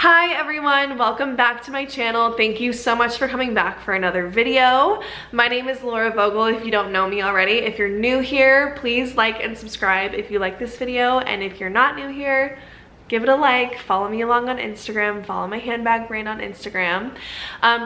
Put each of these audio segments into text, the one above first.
Hi everyone, welcome back to my channel. Thank you so much for coming back for another video. My name is Laura Vogel if you don't know me already. If you're new here, please like and subscribe if you like this video, and if you're not new here, give it a like, follow me along on Instagram, follow my handbag brand on Instagram.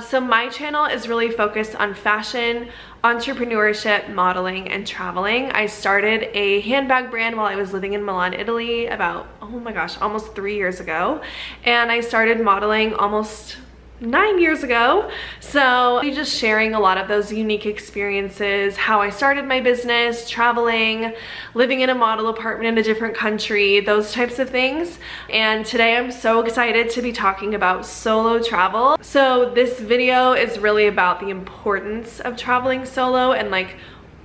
So my channel is really focused on fashion, entrepreneurship, modeling, and traveling. I started a handbag brand while I was living in Milan, Italy about, oh my gosh, almost 3 years ago. And I started modeling almost 9 years ago. So just sharing a lot of those unique experiences, how I started my business, traveling, living in a model apartment in a different country, those types of things. And today I'm so excited to be talking about solo travel. So this video is really about the importance of traveling solo and like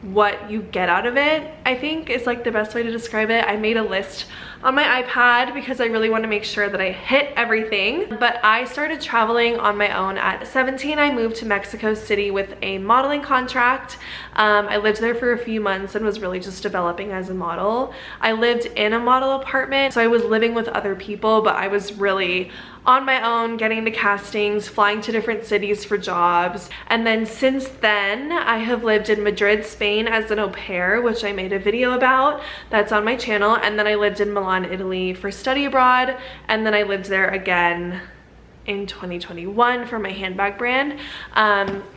what you get out of it, I think is like the best way to describe it. I made a list on my iPad because I really want to make sure that I hit everything. But I started traveling on my own at 17. I moved to Mexico City with a modeling contract. I lived there for a few months and was really just developing as a model. I lived in a model apartment, so I was living with other people, but I was really on my own, getting to castings, flying to different cities for jobs. And then since then, I have lived in Madrid, Spain as an au pair, which I made a video about that's on my channel. And then I lived in Milan, Italy for study abroad. And then I lived there again in 2021 for my handbag brand.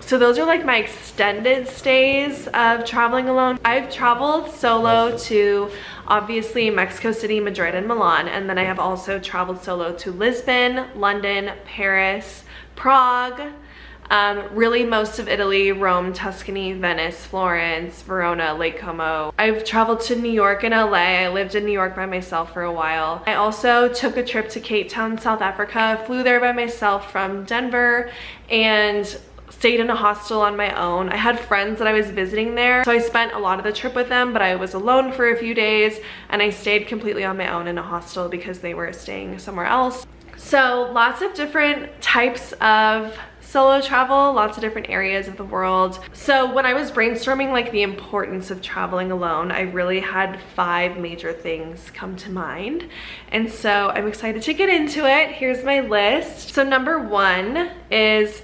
So those are like my extended stays of traveling alone. I've traveled solo to obviously Mexico City, Madrid, and Milan, and then I have also traveled solo to Lisbon, London, Paris, Prague, really most of Italy, Rome, Tuscany, Venice, Florence, Verona, Lake Como. I've traveled to New York and LA. I lived in New York by myself for a while. I also took a trip to Cape Town, South Africa, flew there by myself from Denver, and stayed in a hostel on my own. I had friends that I was visiting there, so I spent a lot of the trip with them, but I was alone for a few days, and I stayed completely on my own in a hostel because they were staying somewhere else. So lots of different types of solo travel, lots of different areas of the world. So when I was brainstorming like the importance of traveling alone, I really had 5 major things come to mind. And so I'm excited to get into it. Here's my list. So number 1 is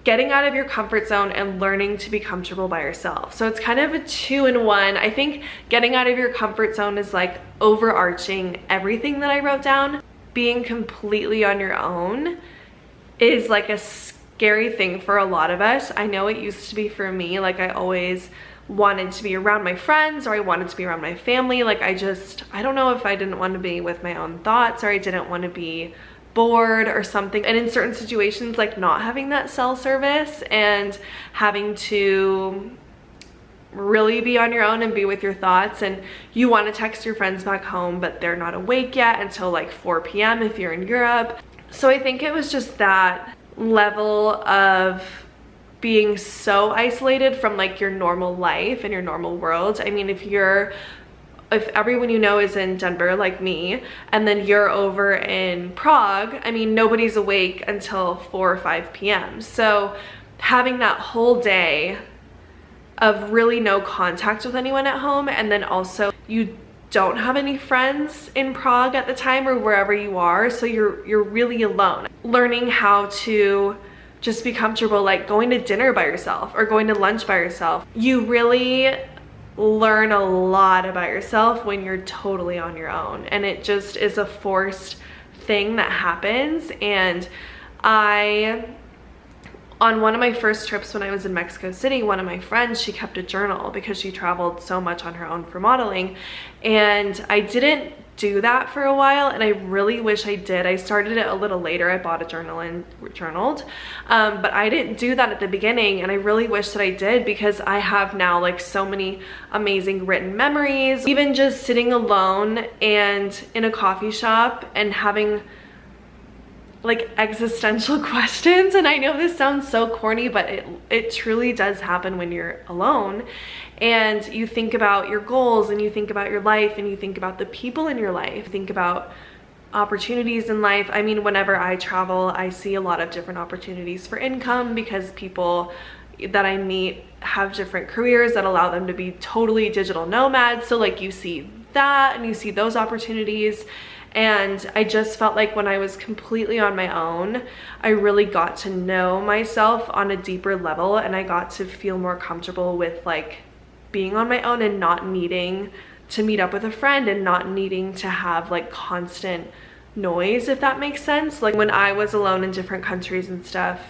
getting out of your comfort zone and learning to be comfortable by yourself. So it's kind of a 2-in-1. I think getting out of your comfort zone is like overarching everything that I wrote down. Being completely on your own is like a scary thing for a lot of us. I know it used to be for me. Like I always wanted to be around my friends, or I wanted to be around my family. Like I don't know if I didn't want to be with my own thoughts, or I didn't want to be bored or something. And in certain situations, like not having that cell service and having to really be on your own and be with your thoughts, and you want to text your friends back home but they're not awake yet until like 4 p.m. if you're in Europe. So I think it was just that level of being so isolated from like your normal life and your normal world. I mean, if everyone you know is in Denver like me, and then you're over in Prague, I mean, nobody's awake until 4 or 5 p.m. So having that whole day of really no contact with anyone at home, and then also you don't have any friends in Prague at the time or wherever you are, so you're really alone. Learning how to just be comfortable, like going to dinner by yourself or going to lunch by yourself. You really learn a lot about yourself when you're totally on your own, and it just is a forced thing that happens. And on one of my first trips when I was in Mexico City, one of my friends, she kept a journal because she traveled so much on her own for modeling, and I didn't do that for a while, and I really wish I did. I started it a little later. I bought a journal and journaled, but I didn't do that at the beginning, and I really wish that I did, because I have now like so many amazing written memories. Even just sitting alone and in a coffee shop and having like existential questions, and I know this sounds so corny, but it truly does happen when you're alone, and you think about your goals, and you think about your life, and you think about the people in your life, think about opportunities in life. I mean, whenever I travel, I see a lot of different opportunities for income, because people that I meet have different careers that allow them to be totally digital nomads. So like you see that, and you see those opportunities, And I just felt like when I was completely on my own, I really got to know myself on a deeper level, and I got to feel more comfortable with like being on my own and not needing to meet up with a friend and not needing to have like constant noise, if that makes sense. Like when I was alone in different countries and stuff,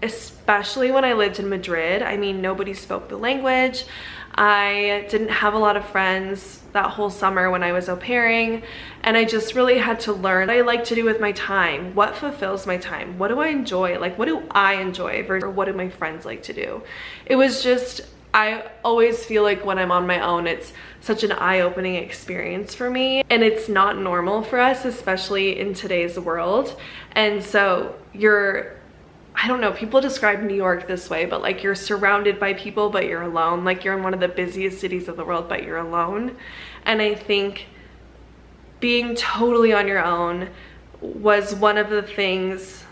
especially when I lived in Madrid, I mean, nobody spoke the language. I didn't have a lot of friends that whole summer when I was au pairing, and I just really had to learn what I like to do with my time, what fulfills my time, what do I enjoy, like what do I enjoy versus what do my friends like to do. It was just, I always feel like when I'm on my own, it's such an eye-opening experience for me, and it's not normal for us, especially in today's world. And so I don't know, people describe New York this way, but like you're surrounded by people, but you're alone. Like you're in one of the busiest cities of the world, but you're alone. And I think being totally on your own was one of the things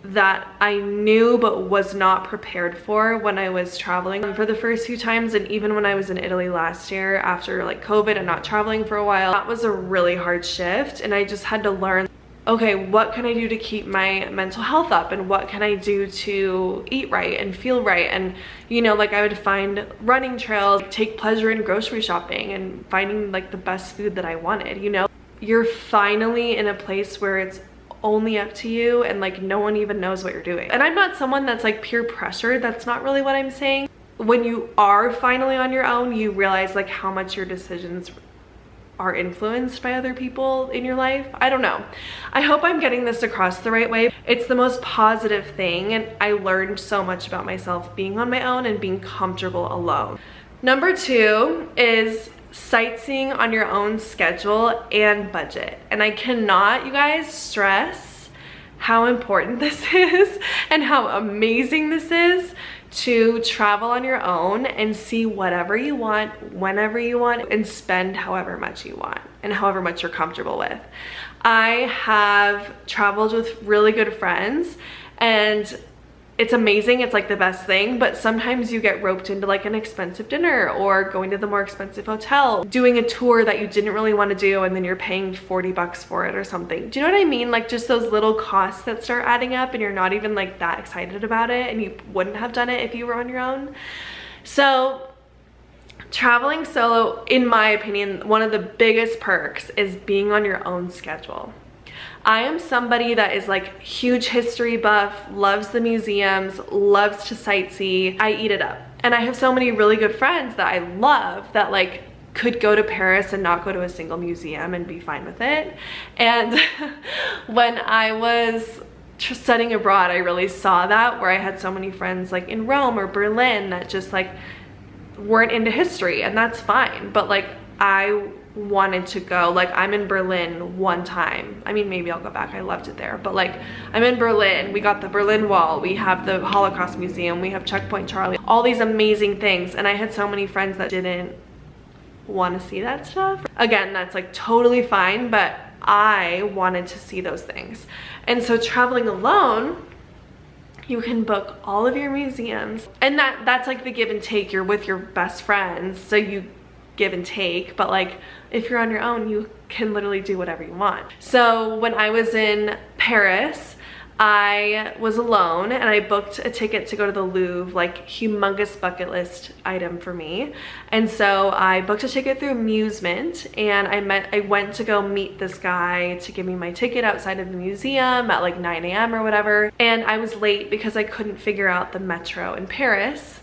that I knew but was not prepared for when I was traveling for the first few times. And even when I was in Italy last year after like COVID and not traveling for a while, that was a really hard shift. And I just had to learn, okay, what can I do to keep my mental health up, and what can I do to eat right and feel right? And you know, like I would find running trails, take pleasure in grocery shopping and finding like the best food that I wanted. You know, you're finally in a place where it's only up to you and like no one even knows what you're doing. And I'm not someone that's like peer pressure, that's not really what I'm saying. When you are finally on your own, you realize like how much your decisions are influenced by other people in your life. I don't know. I hope I'm getting this across the right way. It's the most positive thing, and I learned so much about myself being on my own and being comfortable alone. Number 2 is sightseeing on your own schedule and budget. And I cannot, you guys, stress how important this is and how amazing this is to travel on your own and see whatever you want, whenever you want, and spend however much you want and however much you're comfortable with. I have traveled with really good friends, and it's amazing. It's like the best thing, but sometimes you get roped into like an expensive dinner or going to the more expensive hotel, doing a tour that you didn't really want to do, and then you're paying 40 bucks for it or something. Do you know what I mean? Like just those little costs that start adding up, and you're not even like that excited about it, and you wouldn't have done it if you were on your own. So traveling solo, in my opinion, one of the biggest perks is being on your own schedule. I am somebody that is like huge history buff, loves the museums, loves to sightsee. I eat it up. And I have so many really good friends that I love that like could go to Paris and not go to a single museum and be fine with it. And when I was studying abroad, I really saw that, where I had so many friends like in Rome or Berlin that just like weren't into history, and that's fine. But like I wanted to go. Like I'm in Berlin one time. I mean, maybe I'll go back. I loved it there. But like I'm in Berlin. We got the Berlin Wall. We have the Holocaust Museum. We have Checkpoint Charlie. All these amazing things. And I had so many friends that didn't want to see that stuff. Again, that's like totally fine, but I wanted to see those things. And so traveling alone, you can book all of your museums. And that's like the give and take. You're with your best friends, so you give and take, but like if you're on your own, you can literally do whatever you want. So when I was in Paris, I was alone and I booked a ticket to go to the Louvre, like humongous bucket list item for me. And so I booked a ticket through Amusement, and I went to go meet this guy to give me my ticket outside of the museum at like 9 a.m. or whatever. And I was late because I couldn't figure out the metro in Paris.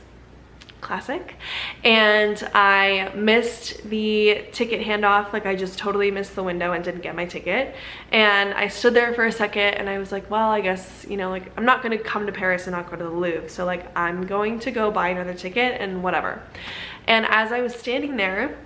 Classic. And I missed the ticket handoff. Like I just totally missed the window and didn't get my ticket. And I stood there for a second and I was like, well, I guess, you know, like I'm not gonna come to Paris and not go to the Louvre. So like I'm going to go buy another ticket and whatever. And as I was standing there,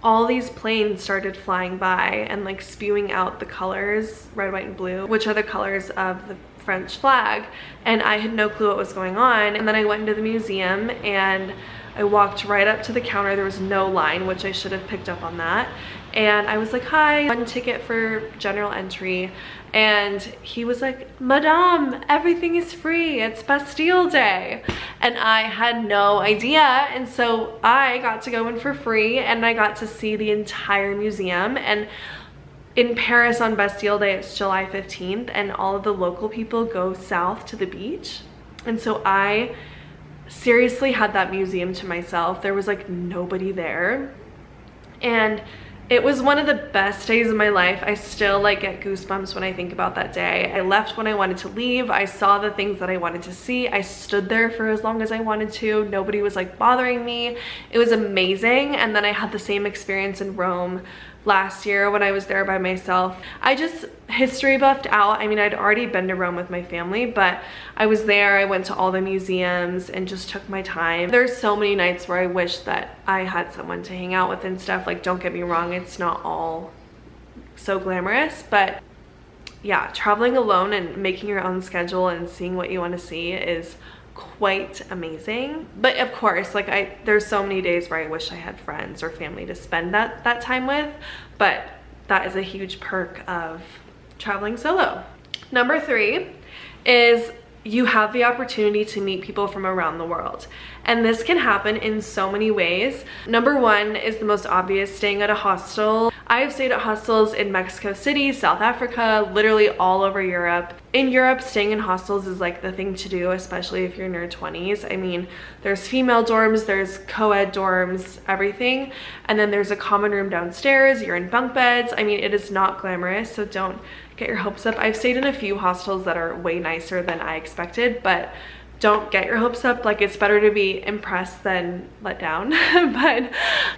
all these planes started flying by and like spewing out the colors, red, white, and blue, which are the colors of the French flag, and I had no clue what was going on. And then I went into the museum and I walked right up to the counter. There was no line, which I should have picked up on that. And I was like, hi, one ticket for general entry. And he was like, Madame, everything is free. It's Bastille Day. And I had no idea. And so I got to go in for free, and I got to see the entire museum. And In Paris on Bastille Day, it's July 15th, and all of the local people go south to the beach. And so I seriously had that museum to myself. There was like nobody there. And it was one of the best days of my life. I still like get goosebumps when I think about that day. I left when I wanted to leave. I saw the things that I wanted to see. I stood there for as long as I wanted to. Nobody was like bothering me. It was amazing. And then I had the same experience in Rome last year when I was there by myself. I just history buffed out. I mean, I'd already been to Rome with my family, but I was there. I went to all the museums and just took my time. There's so many nights where I wish that I had someone to hang out with and stuff. Like, don't get me wrong, it's not all so glamorous, but yeah, traveling alone and making your own schedule and seeing what you want to see is quite amazing. But of course, like there's so many days where I wish I had friends or family to spend that time with, but that is a huge perk of traveling solo. Number 3 is you have the opportunity to meet people from around the world. And this can happen in so many ways. Number 1 is the most obvious, staying at a hostel. I have stayed at hostels in Mexico City, South Africa, literally all over Europe. In Europe, staying in hostels is like the thing to do, especially if you're in your 20s. I mean, there's female dorms, there's co-ed dorms, everything. And then there's a common room downstairs, you're in bunk beds. I mean, it is not glamorous, so don't get your hopes up. I've stayed in a few hostels that are way nicer than I expected, but don't get your hopes up. Like, it's better to be impressed than let down. But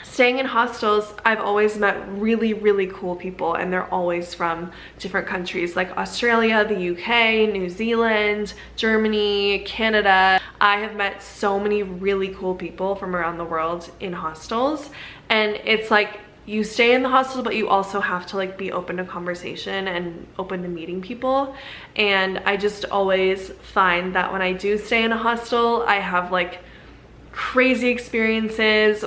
staying in hostels, I've always met really, really cool people, and they're always from different countries like Australia, the UK, New Zealand, Germany, Canada. I have met so many really cool people from around the world in hostels, and it's like, you stay in the hostel, but you also have to like be open to conversation and open to meeting people. And I just always find that when I do stay in a hostel, I have like crazy experiences.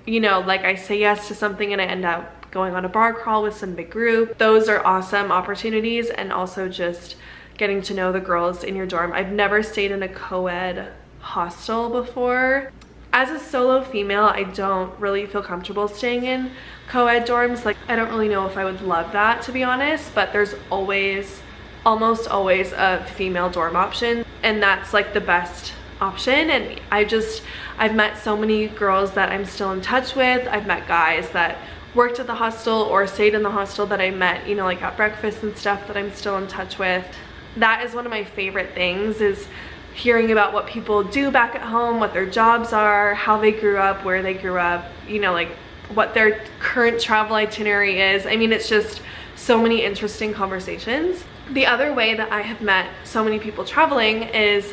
You know, like I say yes to something and I end up going on a bar crawl with some big group. Those are awesome opportunities, and also just getting to know the girls in your dorm. I've never stayed in a co-ed hostel before. As a solo female, I don't really feel comfortable staying in co-ed dorms. Like, I don't really know if I would love that, to be honest, but there's always, almost always, a female dorm option, and that's like the best option. And I've met so many girls that I'm still in touch with. I've met guys that worked at the hostel or stayed in the hostel that I met, you know, like at breakfast and stuff, that I'm still in touch with. That is one of my favorite things, is hearing about what people do back at home, what their jobs are, how they grew up, where they grew up, you know, like what their current travel itinerary is. I mean, it's just so many interesting conversations. The other way that I have met so many people traveling is,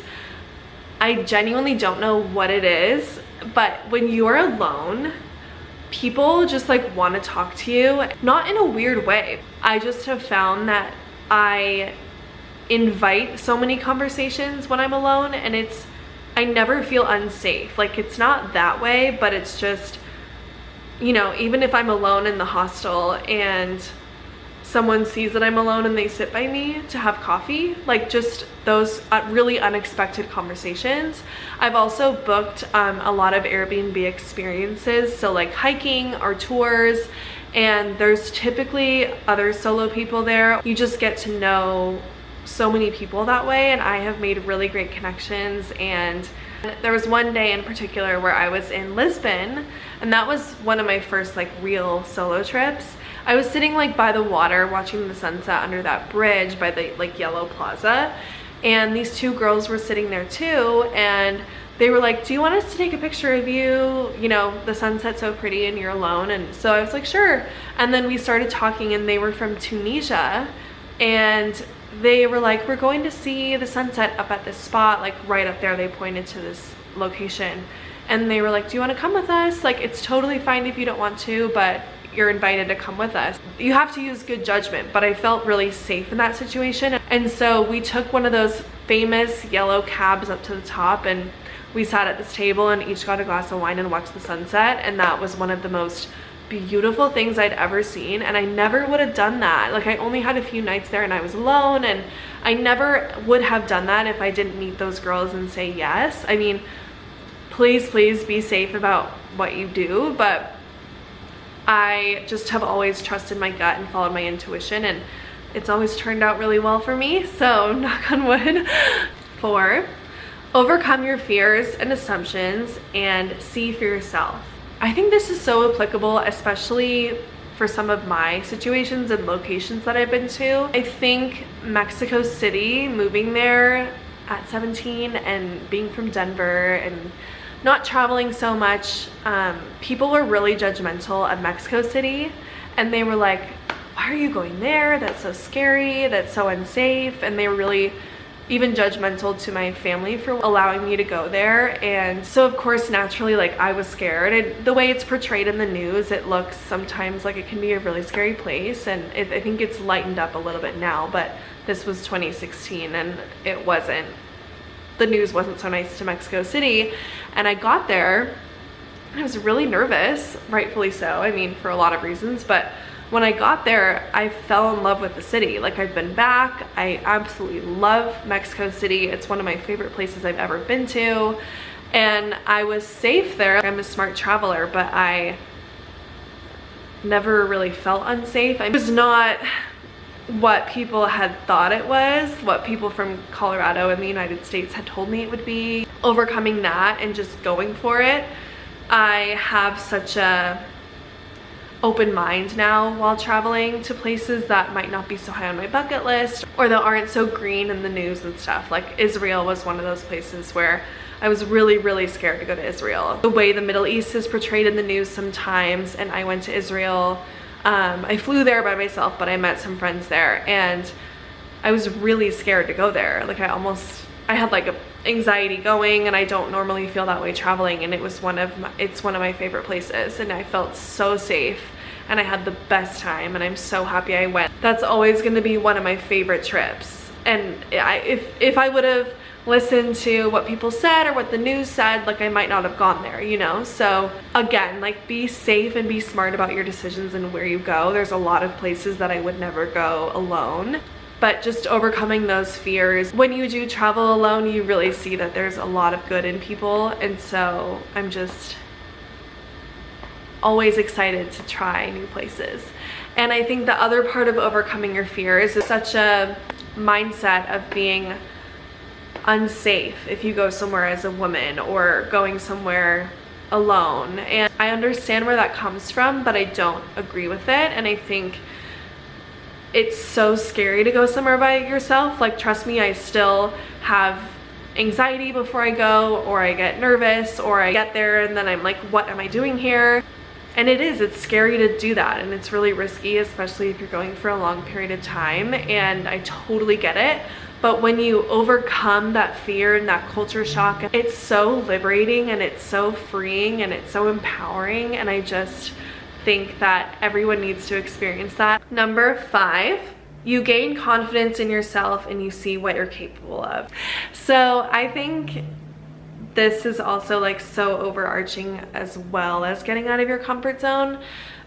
I genuinely don't know what it is, but when you're alone, people just like want to talk to you, not in a weird way. I just have found that I invite so many conversations when I'm alone, and I never feel unsafe. Like, it's not that way, but it's just, you know, even if I'm alone in the hostel and someone sees that I'm alone and they sit by me to have coffee, like just those really unexpected conversations. I've also booked a lot of Airbnb experiences, so like hiking or tours, and there's typically other solo people there. You just get to know so many people that way, and I have made really great connections. And there was one day in particular where I was in Lisbon, and that was one of my first like real solo trips. I was sitting like by the water watching the sunset under that bridge by the like yellow plaza, and these two girls were sitting there too, and they were like, do you want us to take a picture of you? You know, the sunset's so pretty and you're alone. And so I was like, sure. And then we started talking, and they were from Tunisia, and they were like, we're going to see the sunset up at this spot, like right up there. They pointed to this location, and they were like, do you want to come with us? Like, it's totally fine if you don't want to, but you're invited to come with us. You have to use good judgment, but I felt really safe in that situation. And so we took one of those famous yellow cabs up to the top, and we sat at this table and each got a glass of wine and watched the sunset. And that was one of the most beautiful things I'd ever seen, and I never would have done that. Like, I only had a few nights there and I was alone, and I never would have done that if I didn't meet those girls and say yes. I mean, please be safe about what you do, but I just have always trusted my gut and followed my intuition, and it's always turned out really well for me, so knock on wood. 4, overcome your fears and assumptions and see for yourself. I think this is so applicable, especially for some of my situations and locations that I've been to. I think Mexico City, moving there at 17 and being from Denver and not traveling so much, people were really judgmental of Mexico City, and they were like, why are you going there? That's so scary, that's so unsafe. And they were really even judgmental to my family for allowing me to go there. And so of course, naturally, like, I was scared. And the way it's portrayed in the news, it looks sometimes like it can be a really scary place, and I think it's lightened up a little bit now, but this was 2016 and it wasn't, the news wasn't so nice to Mexico City. And I got there and I was really nervous, rightfully so, I mean, for a lot of reasons, but when I got there, I fell in love with the city. Like, I've been back. I absolutely love Mexico City. It's one of my favorite places I've ever been to. And I was safe there. I'm a smart traveler, but I never really felt unsafe. It was not what people had thought it was, what people from Colorado and the United States had told me it would be. Overcoming that and just going for it. I have such a open mind now while traveling to places that might not be so high on my bucket list or that aren't so green in the news and stuff. Like, Israel was one of those places where I was really scared to go to Israel. The way the Middle East is portrayed in the news sometimes, and I went to Israel. I flew there by myself, but I met some friends there, and I was really scared to go there. Like, I had like a anxiety going, and I don't normally feel that way traveling, and it's one of my favorite places, and I felt so safe and I had the best time, and I'm so happy I went. That's always going to be one of my favorite trips. And if I would have listened to what people said or what the news said, like, I might not have gone there, you know? So again, like, be safe and be smart about your decisions and where you go. There's a lot of places that I would never go alone, but just overcoming those fears. When you do travel alone, you really see that there's a lot of good in people, and so I'm just always excited to try new places. And I think the other part of overcoming your fears is such a mindset of being unsafe if you go somewhere as a woman or going somewhere alone. And I understand where that comes from, but I don't agree with it. And I think it's so scary to go somewhere by yourself. Like, trust me, I still have anxiety before I go, or I get nervous, or I get there and then I'm like, what am I doing here? And it's scary to do that, and it's really risky, especially if you're going for a long period of time, and I totally get it. But when you overcome that fear and that culture shock, it's so liberating and it's so freeing and it's so empowering, and I just think that everyone needs to experience that. Number 5, you gain confidence in yourself and you see what you're capable of. So I think this is also like so overarching as well as getting out of your comfort zone.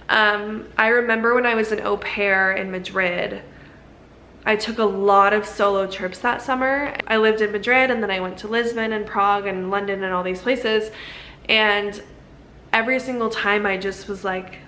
I remember when I was an au pair in Madrid, I took a lot of solo trips that summer. I lived in Madrid, and then I went to Lisbon and Prague and London and all these places. And every single time I just was like,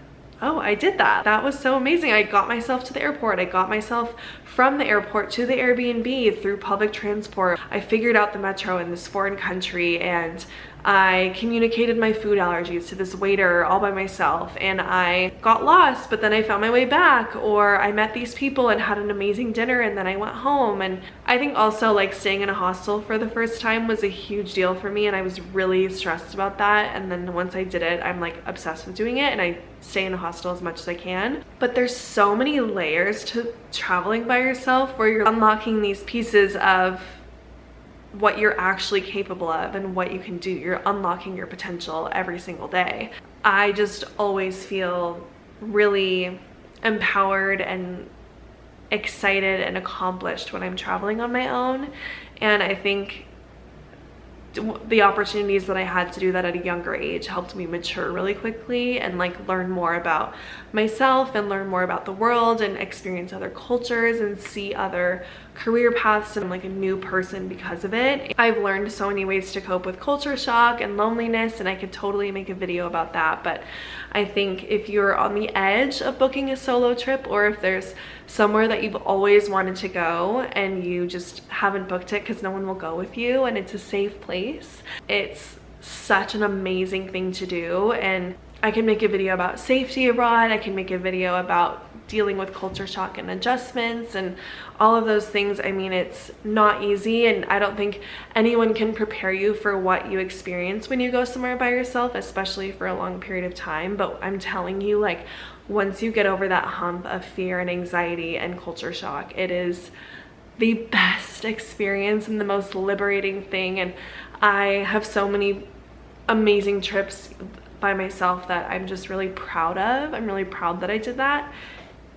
oh, I did that. That was so amazing. I got myself to the airport. I got myself from the airport to the Airbnb through public transport. I figured out the metro in this foreign country, and I communicated my food allergies to this waiter all by myself, and I got lost, but then I found my way back, or I met these people and had an amazing dinner, and then I went home. And I think also, like, staying in a hostel for the first time was a huge deal for me, and I was really stressed about that. And then once I did it, I'm like obsessed with doing it, and I stay in a hostel as much as I can. But there's so many layers to traveling by yourself, where you're unlocking these pieces of what you're actually capable of and what you can do. You're unlocking your potential every single day. I just always feel really empowered and excited and accomplished when I'm traveling on my own. And I think the opportunities that I had to do that at a younger age helped me mature really quickly and like learn more about myself and learn more about the world and experience other cultures and see other career paths and like a new person because of it. I've learned so many ways to cope with culture shock and loneliness, and I could totally make a video about that. But I think if you're on the edge of booking a solo trip, or if there's somewhere that you've always wanted to go and you just haven't booked it because no one will go with you and it's a safe place, it's such an amazing thing to do. And I can make a video about safety abroad. I can make a video about dealing with culture shock and adjustments and all of those things. I mean, it's not easy, and I don't think anyone can prepare you for what you experience when you go somewhere by yourself, especially for a long period of time. But I'm telling you, like, once you get over that hump of fear and anxiety and culture shock, it is the best experience and the most liberating thing. And I have so many amazing trips by myself that I'm just really proud of. I'm really proud that I did that.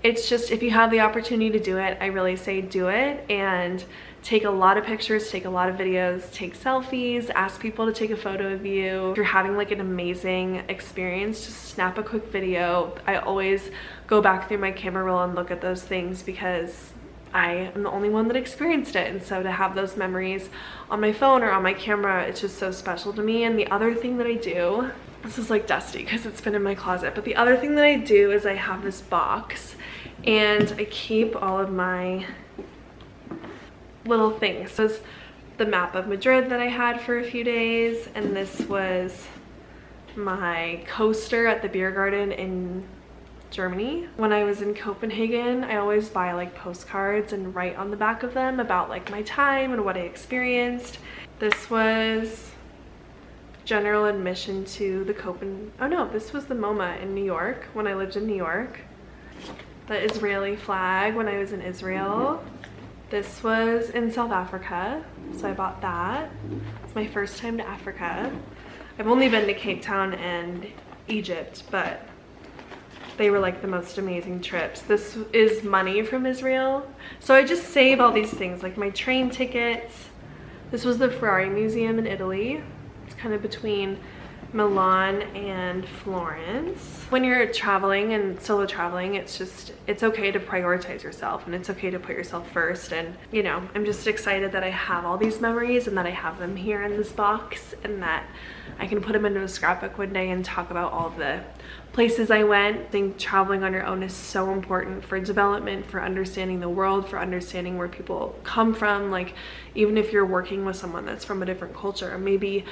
It's just, if you have the opportunity to do it, I really say do it, and take a lot of pictures, take a lot of videos, take selfies, ask people to take a photo of you. If you're having like an amazing experience, just snap a quick video. I always go back through my camera roll and look at those things because I am the only one that experienced it. And so to have those memories on my phone or on my camera, it's just so special to me. And the other thing that I do, this is like dusty because it's been in my closet, but the other thing that I do is I have this box and I keep all of my little things. So this is the map of Madrid that I had for a few days, and this was my coaster at the beer garden in Germany. When I was in Copenhagen, I always buy like postcards and write on the back of them about like my time and what I experienced. This was general admission to the this was the MoMA in New York when I lived in New York. The Israeli flag when I was in Israel. This was in South Africa, so I bought that. It's my first time to Africa. I've only been to Cape Town and Egypt, but they were like the most amazing trips. This is money from Israel. So I just save all these things, like my train tickets. This was the Ferrari Museum in Italy. It's kind of between Milan and Florence. When you're traveling and solo traveling, it's okay to prioritize yourself, and it's okay to put yourself first. And you know, I'm just excited that I have all these memories and that I have them here in this box, and that I can put them into a scrapbook one day and talk about all of the places I went. I think traveling on your own is so important for development, for understanding the world, for understanding where people come from. Like, even if you're working with someone that's from a different culture, maybe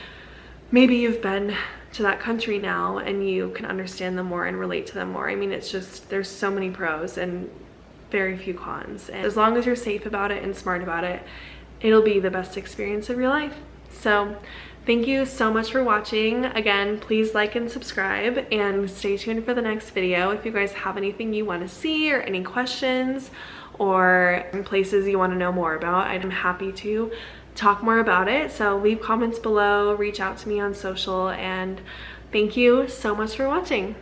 you've been to that country now and you can understand them more and relate to them more. I mean, it's just, there's so many pros and very few cons. And as long as you're safe about it and smart about it, it'll be the best experience of your life. So thank you so much for watching. Again, please like and subscribe, and stay tuned for the next video. If you guys have anything you want to see or any questions or places you want to know more about, I'm happy to talk more about it. So leave comments below, reach out to me on social, and thank you so much for watching.